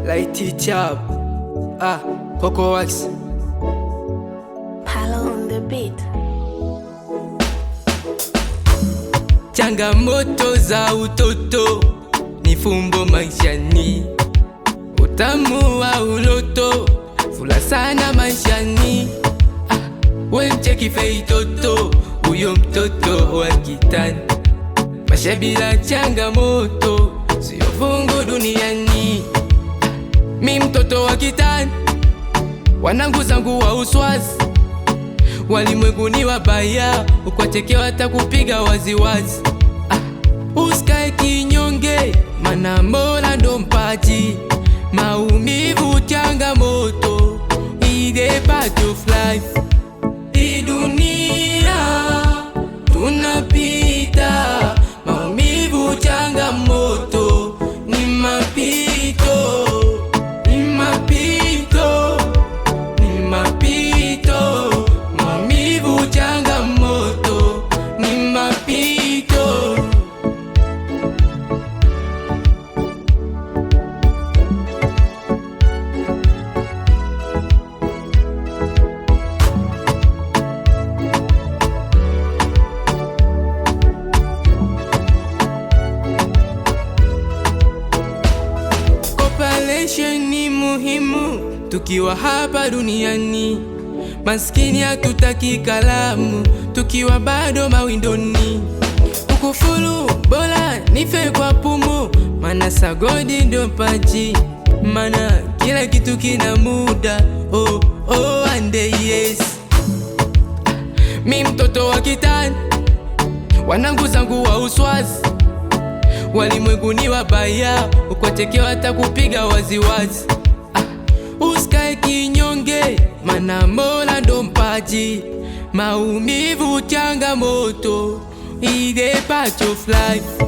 Light it up. Coco Wax. Palo on the beat. Changamoto za utoto ni fumbo maishani, utamu wa uloto fula sana maishani. We mcheki fei toto, uyo mtoto wa kitani. Maisha bila changamoto sio fungu duniani. Mi mtoto wa kitani, wanangu zangu wa uswazi, walimwengu ni wabaya, ukwacheke watakupiga waziwazi. Usikae kinyonge, mana Mola ndo mpaji. Maumivu changamoto, ide part of life. Hii dunia tunapita, maumivu changamoto ni mapito, ni mapito, ni mapito. Maumivu changamoto ni mapito. Ni muhimu tukiwa hapa duniani. Maskini hatutaki kalamu tukiwa bado mawindoni. Ukufuru bora nife kwa pumu, mana sagodi ndo mpaji. Mana kila kitu kina muda, and yes. Mi mtoto wa kitani, wanangu zangu wa uswazi, walimwengu ni wabaya, ukwacheke watakupiga waziwazi. Usikae kinyonge, mana Mola ndo mpaji. Maumivu changamoto, ide part of life.